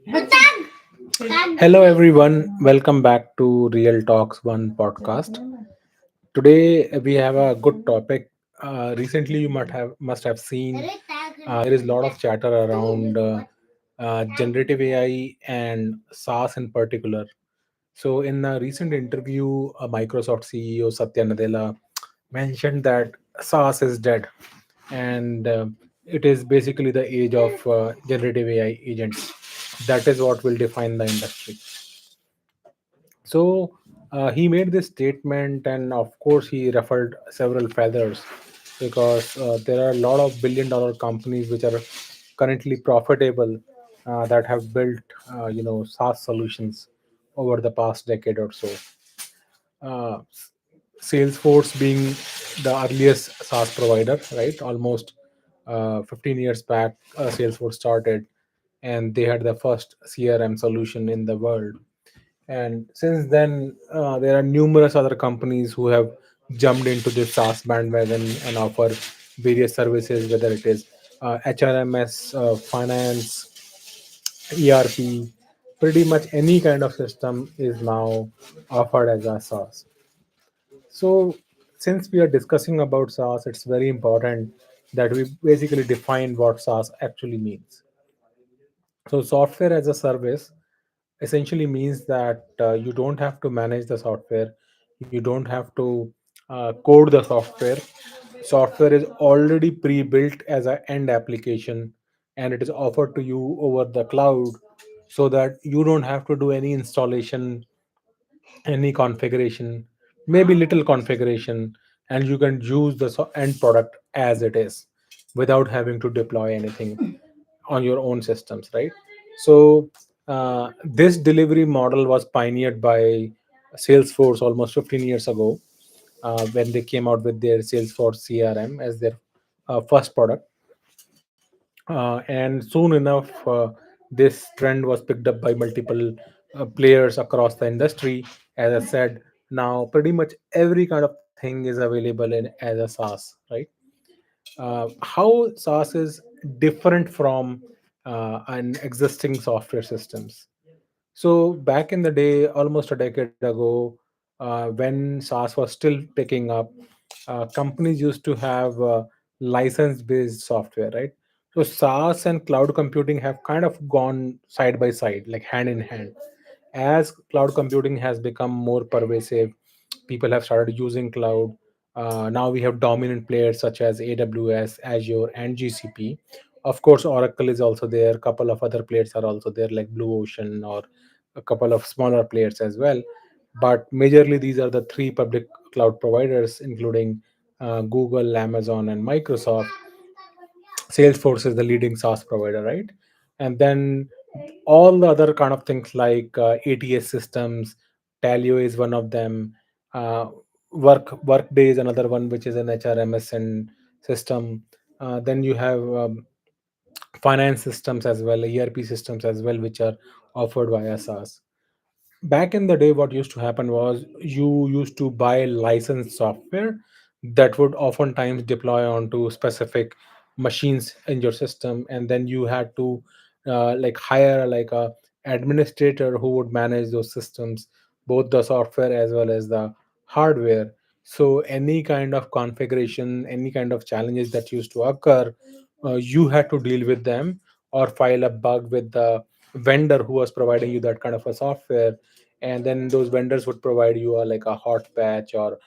Hello, everyone. Welcome back to Real Talks One podcast. Today we have a good topic. Recently, you must have seen there is a lot of chatter around generative AI and SaaS in particular. So, in a recent interview, Microsoft CEO Satya mentioned that SaaS is dead, and it is basically the age of generative AI agents. That is what will define the industry. So he made this statement, and of course, he ruffled several feathers because there are a lot of billion-dollar companies which are currently profitable that have built, SaaS solutions over the past decade or so. Uh, Salesforce being the earliest SaaS provider, right? Almost 15 years back, Salesforce started, and they had the first CRM solution in the world. And since then, there are numerous other companies who have jumped into this SaaS bandwagon and offer various services, whether it is HRMS, finance, ERP, pretty much any kind of system is now offered as a SaaS. So, since we are discussing about SaaS, it's very important that we basically define what SaaS actually means. So, software as a service essentially means that you don't have to manage the software, you don't have to code the software. Software is already pre-built as an end application, and it is offered to you over the cloud, so that you don't have to do any installation, any configuration, maybe little configuration, and you can use the end product as it is without having to deploy anything on your own systems, right? So this delivery model was pioneered by Salesforce almost 15 years ago, when they came out with their Salesforce CRM as their first product. And soon enough, this trend was picked up by multiple players across the industry. As I said, now pretty much every kind of thing is available in as a SaaS, right? How SaaS is different from an existing software systems. So back in the day, almost a decade ago, when SaaS was still picking up, companies used to have license-based software, right? So SaaS and cloud computing have kind of gone side by side, like hand in hand. As cloud computing has become more pervasive, people have started using cloud. Now we have dominant players such as AWS, Azure, and GCP. Of course, Oracle is also there. A couple of other players are also there, like Blue Ocean, or a couple of smaller players as well. But majorly, these are the three public cloud providers, including Google, Amazon, and Microsoft. Salesforce is the leading SaaS provider, right? And then all the other kind of things like ATS systems, Talio is one of them. Uh, Workday is another one, which is an HRMS and system. Then you have finance systems as well, ERP systems as well, which are offered via SaaS. Back in the day, what used to happen was you used to buy licensed software that would oftentimes deploy onto specific machines in your system, and then you had to like hire like a administrator who would manage those systems, both the software as well as the hardware. So any kind of configuration, any kind of challenges that used to occur, you had to deal with them or file a bug with the vendor who was providing you that kind of a software. And then those vendors would provide you a like a hot patch or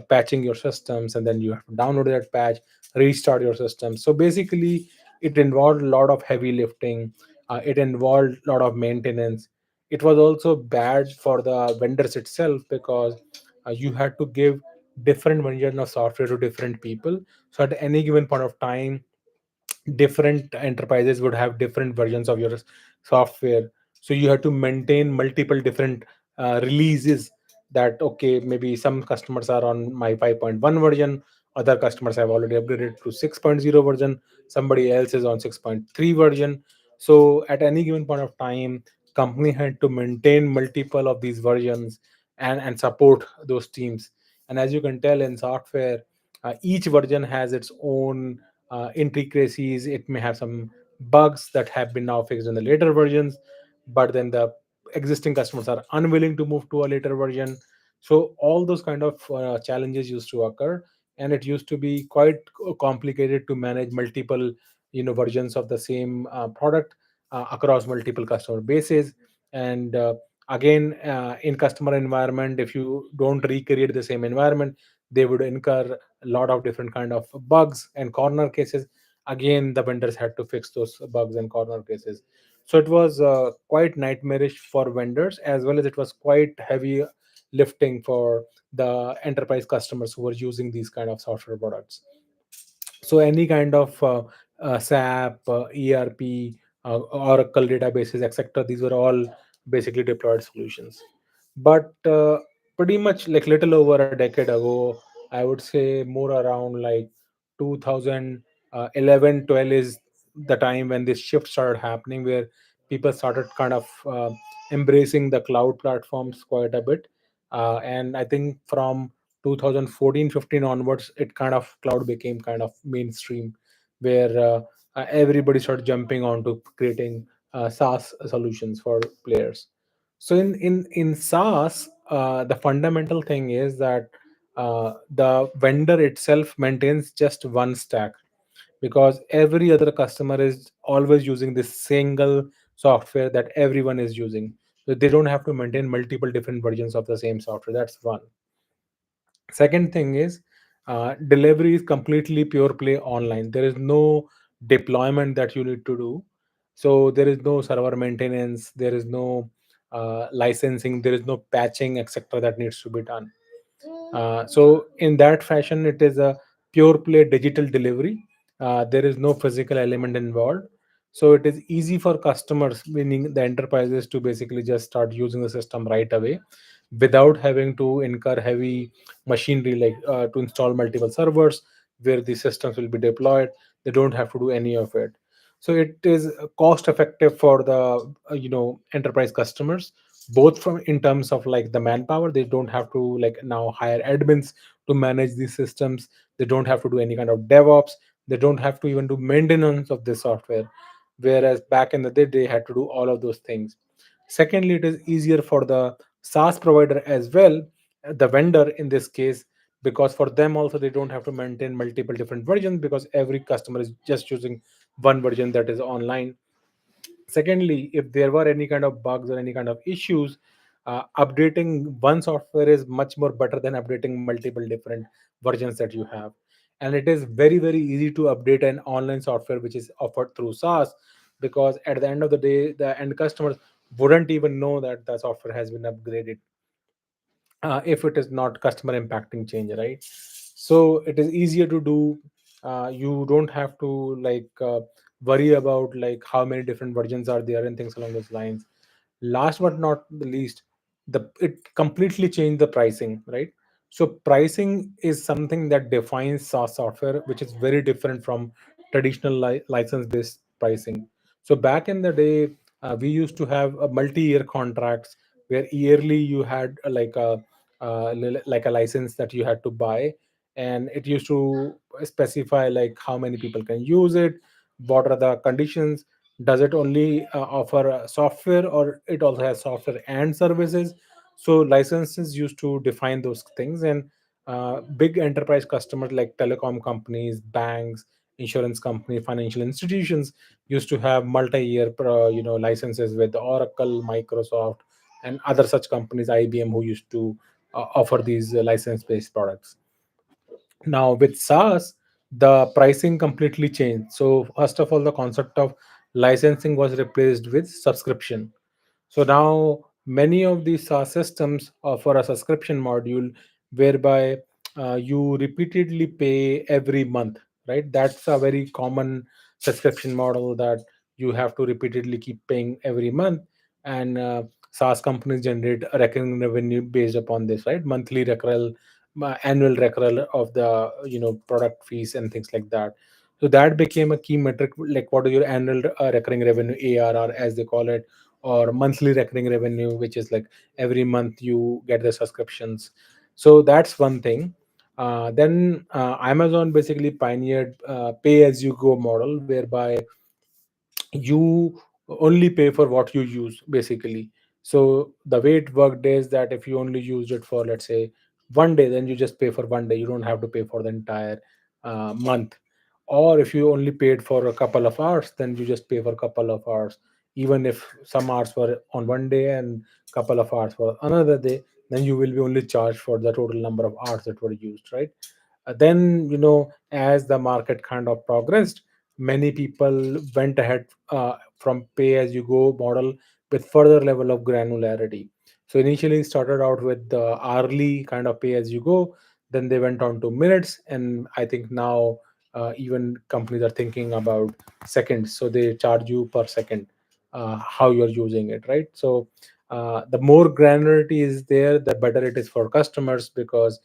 patching your systems, and then you have to download that patch, restart your system. So basically it involved a lot of heavy lifting. It involved a lot of maintenance. It was also bad for the vendors itself because you had to give different version of software to different people. So at any given point of time, different enterprises would have different versions of your software. So you have to maintain multiple different releases. That okay, maybe some customers are on my 5.1 version, other customers have already upgraded to 6.0 version, somebody else is on 6.3 version. So at any given point of time, company had to maintain multiple of these versions and support those teams. And as you can tell in software, each version has its own intricacies. It may have some bugs that have been now fixed in the later versions. but then the existing customers are unwilling to move to a later version. So all those kind of challenges used to occur, and it used to be quite complicated to manage multiple versions of the same product across multiple customer bases. And again, in customer environment, if you don't recreate the same environment, they would incur a lot of different kind of bugs and corner cases. Again, the vendors had to fix those bugs and corner cases. So it was quite nightmarish for vendors, as well as it was quite heavy lifting for the enterprise customers who were using these kind of software products. So any kind of SAP, ERP, Oracle databases, etc. These were all basically deployed solutions. But pretty much like little over a decade ago, I would say more around like 2011, 12 is the time when this shift started happening, where people started kind of embracing the cloud platforms quite a bit. And I think from 2014, 15 onwards, it kind of cloud became kind of mainstream, where everybody started jumping onto creating SaaS solutions for players. So in SaaS, the fundamental thing is that the vendor itself maintains just one stack, because every other customer is always using this single software that everyone is using. So they don't have to maintain multiple different versions of the same software. That's one. Second thing is, delivery is completely pure play online. There is no deployment that you need to do. So there is no server maintenance, there is no licensing, there is no patching, etc., that needs to be done. So in that fashion, it is a pure play digital delivery. There is no physical element involved. So it is easy for customers, meaning the enterprises, to basically just start using the system right away without having to incur heavy machinery, like to install multiple servers where the systems will be deployed. They don't have to do any of it. So it is cost effective for the enterprise customers, both from in terms of like the manpower. They don't have to like now hire admins to manage these systems. They don't have to do any kind of DevOps. They don't have to even do maintenance of this software, whereas back in the day they had to do all of those things. Secondly, it is easier for the SaaS provider as well, the vendor in this case, because for them also they don't have to maintain multiple different versions, because every customer is just using one version that is online. Secondly, if there were any kind of bugs or any kind of issues, updating one software is much more better than updating multiple different versions that you have. And it is very very easy to update an online software which is offered through SaaS, because at the end of the day the end customers wouldn't even know that the software has been upgraded, if it is not customer impacting change, right? So it is easier to do. You don't have to like worry about like how many different versions are there and things along those lines. Last but not the least, the it completely changed the pricing, right? So pricing is something that defines SaaS software, which is very different from traditional license based pricing. So back in the day, we used to have a multi-year contracts, where yearly you had like a license that you had to buy, and it used to specify like how many people can use it, what are the conditions, does it only offer software, or it also has software and services. So licenses used to define those things. And big enterprise customers like telecom companies, banks, insurance company, financial institutions used to have multi-year licenses with Oracle, Microsoft, and other such companies, IBM, who used to offer these license-based products. Now with SaaS, the pricing completely changed. So first of all, the concept of licensing was replaced with subscription. So now many of these SaaS systems offer a subscription module, whereby you repeatedly pay every month, right? That's a very common subscription model, that you have to repeatedly keep paying every month. And SaaS companies generate a recurring revenue based upon this, right? Monthly recurral, annual recurral of the product fees and things like that. So that became a key metric, like what is your annual recurring revenue, ARR as they call it, or monthly recurring revenue, which is like every month you get the subscriptions. So that's one thing. Then Amazon basically pioneered pay as you go model, whereby you only pay for what you use basically. So the way it worked is that if you only used it for, let's say, one day, then you just pay for one day. You don't have to pay for the entire month. Or if you only paid for a couple of hours, then you just pay for a couple of hours. Even if some hours were on one day and couple of hours for another day, then you will be only charged for the total number of hours that were used, right? Then, as the market kind of progressed, many people went ahead from pay as you go model with further level of granularity. So initially it started out with the hourly kind of pay as you go, then they went on to minutes, and I think now even companies are thinking about seconds, so they charge you per second, how you're using it, right? So the more granularity is there, the better it is for customers, because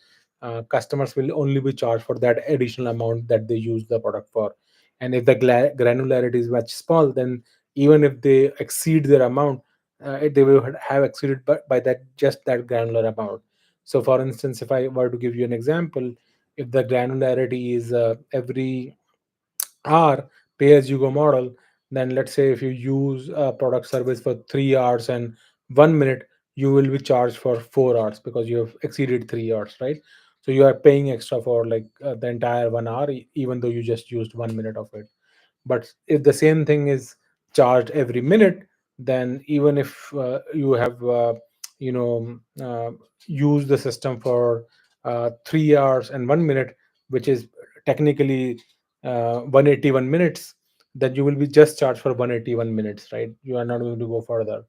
customers will only be charged for that additional amount that they use the product for. And if the granularity is much small, then even if they exceed their amount, they will have exceeded by that, just that granular amount. So for instance, if I were to give you an example, if the granularity is every hour pay as you go model, then let's say if you use a product service for 3 hours and 1 minute, you will be charged for 4 hours because you have exceeded 3 hours, right? So you are paying extra for like the entire 1 hour, even though you just used 1 minute of it. But if the same thing is charged every minute, then even if you have used the system for 3 hours and 1 minute, which is technically 181 minutes, then you will be just charged for 181 minutes, right? You are not going to go further.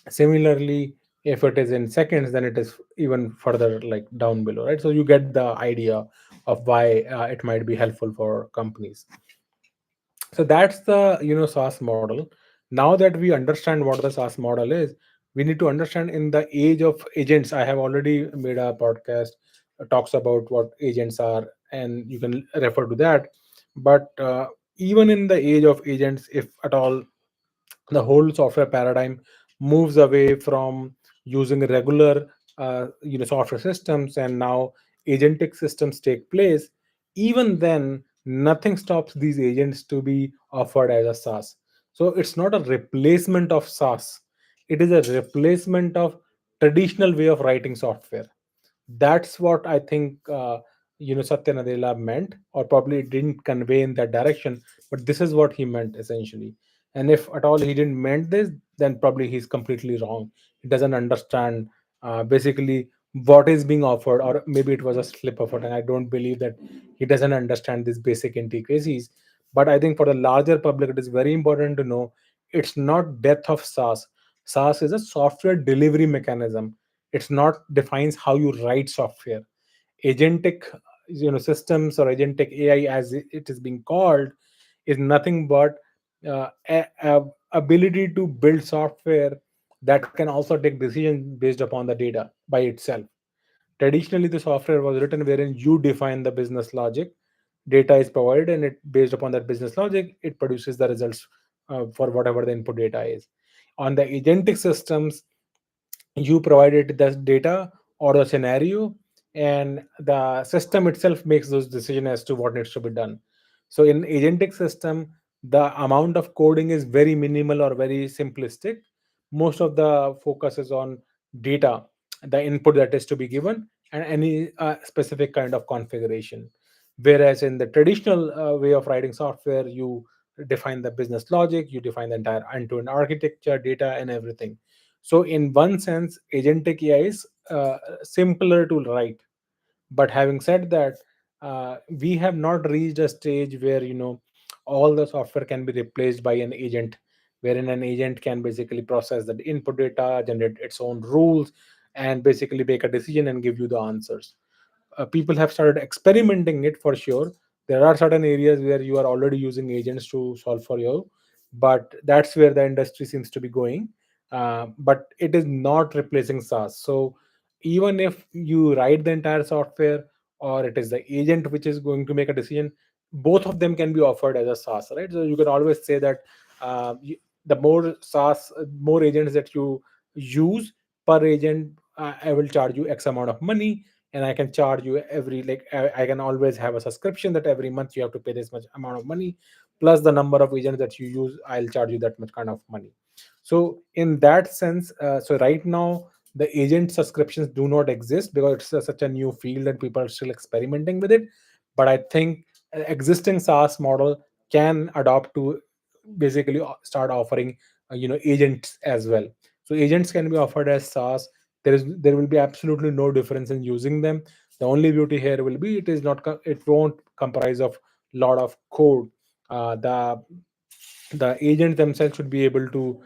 Similarly, if it is in seconds, then it is even further like down below, right? So you get the idea of why it might be helpful for companies. So that's the SaaS model. Now that we understand what the SaaS model is, we need to understand in the age of agents. I have already made a podcast talks about what agents are, and you can refer to that. But even in the age of agents, if at all, the whole software paradigm moves away from using regular software systems, and now agentic systems take place. Even then, nothing stops these agents to be offered as a SaaS. So it's not a replacement of SaaS, it is a replacement of traditional way of writing software. That's what I think Satya Nadella meant, or probably didn't convey in that direction, but this is what he meant essentially. And if at all he didn't meant this, then probably he's completely wrong. He doesn't understand basically what is being offered, or maybe it was a slip of it, and I don't believe that he doesn't understand these basic intricacies. But I think for the larger public, it is very important to know it's not death of SaaS. SaaS is a software delivery mechanism. It's not defines how you write software. Agentic systems, or agentic AI as it is being called, is nothing but a ability to build software that can also take decisions based upon the data by itself. Traditionally, the software was written wherein you define the business logic, data is provided, and it based upon that business logic, it produces the results for whatever the input data is. On the agentic systems, you provided the data or the scenario, and the system itself makes those decisions as to what needs to be done. So in agentic system, the amount of coding is very minimal or very simplistic. Most of the focus is on data, the input that is to be given, and any specific kind of configuration. Whereas in the traditional way of writing software, you define the business logic, you define the entire end-to-end architecture, data, and everything. So in one sense, agentic AI is simpler to write. But having said that, we have not reached a stage where all the software can be replaced by an agent, wherein an agent can basically process the input data, generate its own rules, and basically make a decision and give you the answers. People have started experimenting it for sure. There are certain areas where you are already using agents to solve for you, but that's where the industry seems to be going. But it is not replacing SaaS. So even if you write the entire software, or it is the agent which is going to make a decision, both of them can be offered as a SaaS, right? So you can always say that the more SaaS, more agents that you use per agent, I will charge you X amount of money, and I can charge you every, like I can always have a subscription that every month you have to pay this much amount of money. plus the number of agents that you use, I'll charge you that much kind of money. So in that sense, so right now the agent subscriptions do not exist because it's such a new field and people are still experimenting with it. But I think existing SaaS model can adopt to basically start offering agents as well. So agents can be offered as SaaS. There will be absolutely no difference in using them. The only beauty here will be it won't comprise of lot of code. The agent themselves should be able to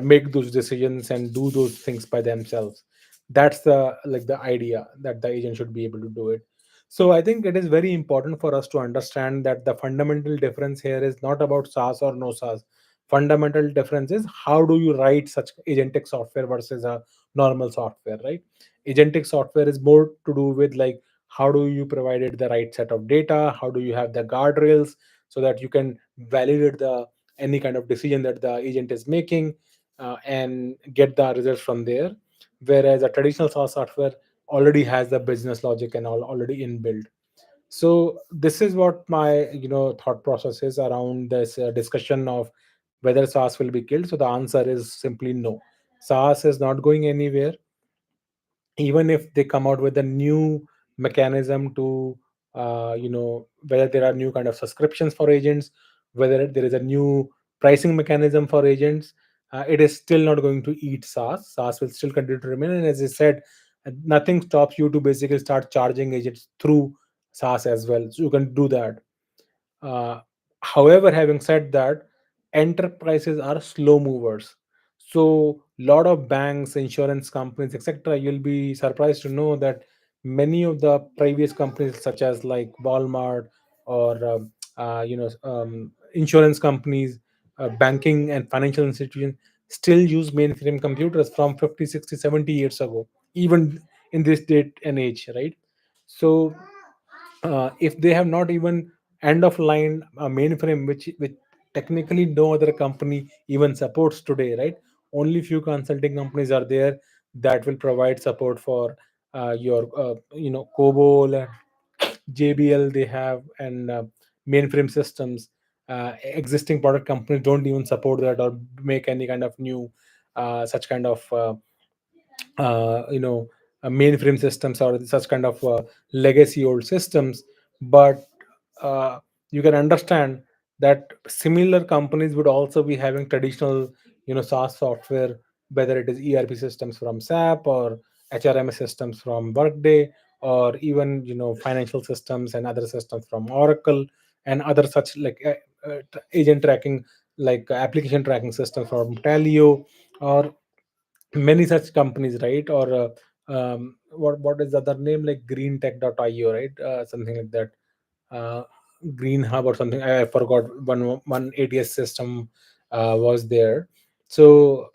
make those decisions and do those things by themselves. That's the idea, that the agent should be able to do it. So I think it is very important for us to understand that the fundamental difference here is not about SaaS or no SaaS. Fundamental difference is how do you write such agentic software versus a normal software, right? Agentic software is more to do with like how do you provide it the right set of data, how do you have the guardrails so that you can validate the any kind of decision that the agent is making, and get the results from there. Whereas a traditional SaaS software already has the business logic and all already inbuilt. So this is what my thought process is around this discussion of whether SaaS will be killed. So the answer is simply no. SaaS is not going anywhere. Even if they come out with a new mechanism to whether there are new kind of subscriptions for agents, whether there is a new pricing mechanism for agents, it is still not going to eat SaaS will still continue to remain. And as I said, nothing stops you to basically start charging agents through SaaS as well, so you can do that. uh, However, having said that, enterprises are slow movers. So, lot of banks, insurance companies, etc. You'll be surprised to know that many of the previous companies, such as like Walmart or insurance companies, banking and financial institutions, still use mainframe computers from 50, 60, 70 years ago, even in this date and age, right? So if they have not even end of line mainframe, which technically no other company even supports today, right? Only few consulting companies are there that will provide support for your COBOL and JBL they have, and mainframe systems. Existing product companies don't even support that or make any kind of new such kind of uh, you know mainframe systems or such kind of legacy old systems. But uh, you can understand that similar companies would also be having traditional SaaS software, whether it is ERP systems from SAP or HRMS systems from Workday, or even financial systems and other systems from Oracle, and other such like agent tracking, like application tracking systems from Talio, or many such companies, right? Or what is the other name, like greentech.io, right? Something like that. uh, Green Hub or something, I forgot. One ATS system was there. So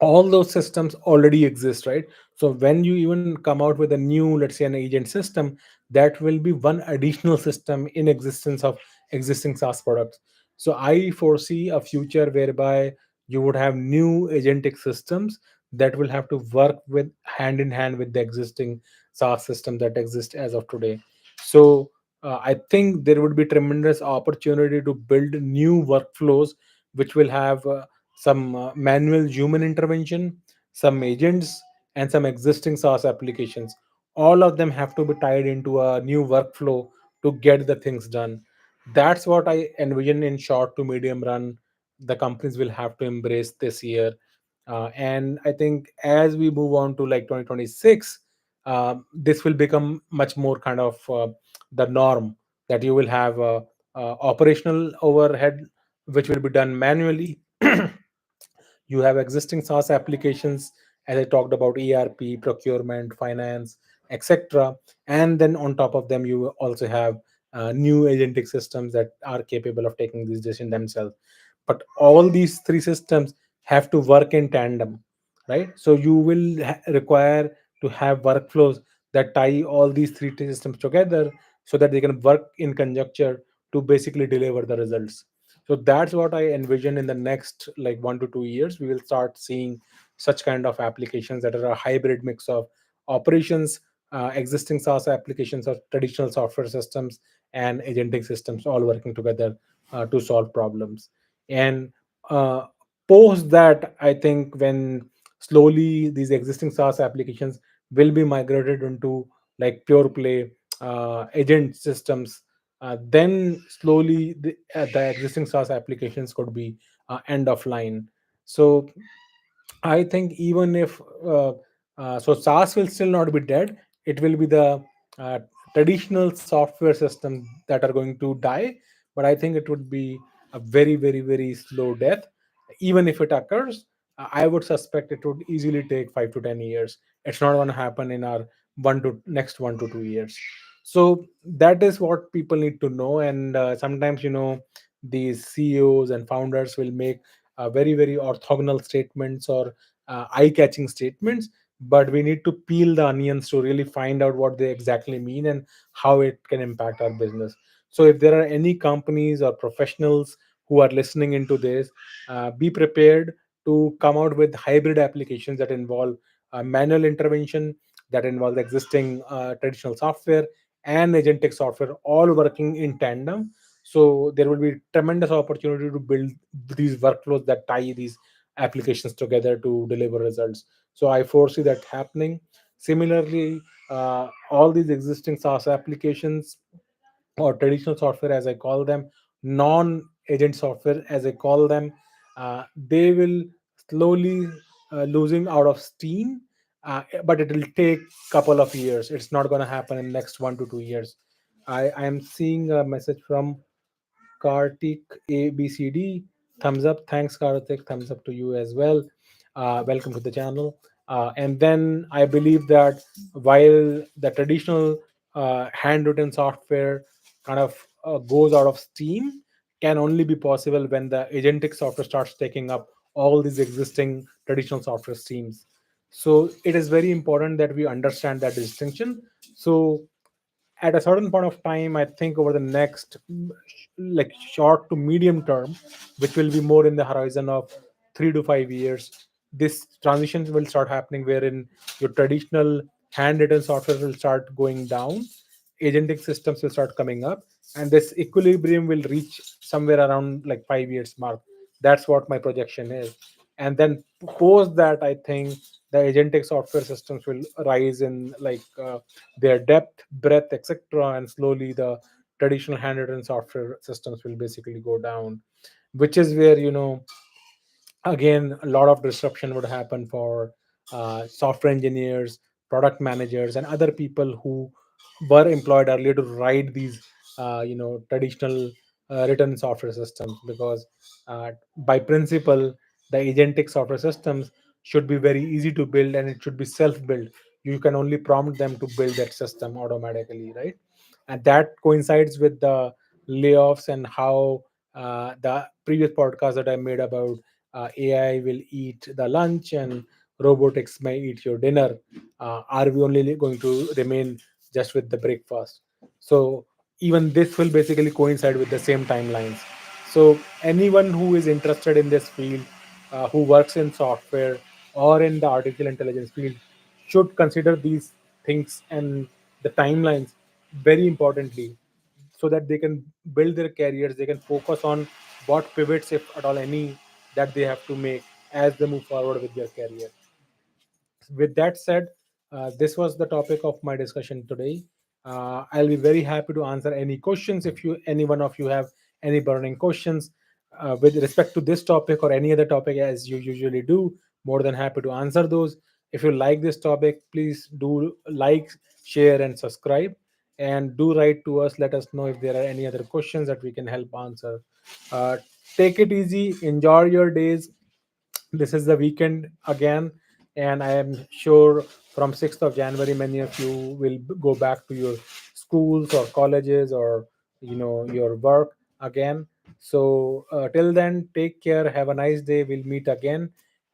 all those systems already exist, right? So when you even come out with a new, let's say, an agent system, that will be one additional system in existence of existing SaaS products. So I foresee a future whereby you would have new agentic systems that will have to work with hand in hand with the existing SaaS system that exists as of today. So I think there would be tremendous opportunity to build new workflows which will have some manual human intervention, some agents, and some existing SaaS applications. All of them have to be tied into a new workflow to get the things done. That's what I envision in short to medium run. The companies will have to embrace this year. And I think as we move on to like 2026, this will become much more kind of the norm, that you will have operational overhead which will be done manually. You have existing SaaS applications, as I talked about, ERP, procurement, finance, etc. And then on top of them, you also have new agentic systems that are capable of taking these decisions themselves. But all these three systems have to work in tandem, right? So you will require to have workflows that tie all these three systems together so that they can work in conjunction to basically deliver the results. So that's what I envision in the next like 1 to 2 years. We will start seeing such kind of applications that are a hybrid mix of operations, existing SaaS applications, or traditional software systems and agentic systems all working together to solve problems. And uh, post that, I think when slowly these existing SaaS applications will be migrated into like pure play agent systems, then slowly the existing SaaS applications could be end of line. So I think even if SaaS will still not be dead, it will be the uh, traditional software systems that are going to die. But I think it would be a very, very, very slow death. Even if it occurs, I would suspect it would easily take 5 to 10 years. It's not going to happen in our next 1 to 2 years. So that is what people need to know. And sometimes, these CEOs and founders will make very, very orthogonal statements or eye-catching statements, but we need to peel the onions to really find out what they exactly mean and how it can impact our business. So if there are any companies or professionals who are listening into this, be prepared to come out with hybrid applications that involve manual intervention, that involve existing traditional software and agentic software all working in tandem. So there will be tremendous opportunity to build these workflows that tie these applications together to deliver results. So I foresee that happening. Similarly, all these existing SaaS applications or traditional software, as I call them, non-agent software, as I call them, they will slowly losing out of steam. But it will take couple of years. It's not going to happen in next 1 to 2 years. I am seeing a message from Kartik ABCD. Thumbs up. Thanks, Kartik. Thumbs up to you as well. Welcome to the channel. And then I believe that while the traditional handwritten software kind of goes out of steam, can only be possible when the agentic software starts taking up all these existing traditional software streams. So it is very important that we understand that distinction. So at a certain point of time, I think over the next like short to medium term, which will be more in the horizon of 3 to 5 years, this transition will start happening wherein your traditional handwritten software will start going down, agentic systems will start coming up, and this equilibrium will reach somewhere around like 5 years mark. That's what my projection is. And then post that, I think the agentic software systems will rise in like their depth, breadth, etc., and slowly the traditional handwritten software systems will basically go down, which is where again a lot of disruption would happen for software engineers, product managers, and other people who were employed earlier to write these traditional written software systems, because by principle the agentic software systems should be very easy to build and it should be self built. You can only prompt them to build that system automatically, right? And that coincides with the layoffs and how the previous podcast that I made about AI will eat the lunch and robotics may eat your dinner. Are we only going to remain just with the breakfast? So even this will basically coincide with the same timelines. So anyone who is interested in this field, who works in software or in the artificial intelligence field, should consider these things and the timelines very importantly, so that they can build their careers, they can focus on what pivots, if at all any, that they have to make as they move forward with their career. With that said, this was the topic of my discussion today. I'll be very happy to answer any questions if you, any one of you, have any burning questions with respect to this topic or any other topic, as you usually do. More than happy to answer those. If you like this topic, please do like, share, and subscribe. And do write to us. Let us know if there are any other questions that we can help answer. Uh, Take it easy. Enjoy your days. This is the weekend again, and I am sure from 6th of January many of you will go back to your schools or colleges or your work again. So till then, take care, have a nice day, we'll meet again.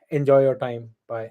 Enjoy your time. Bye.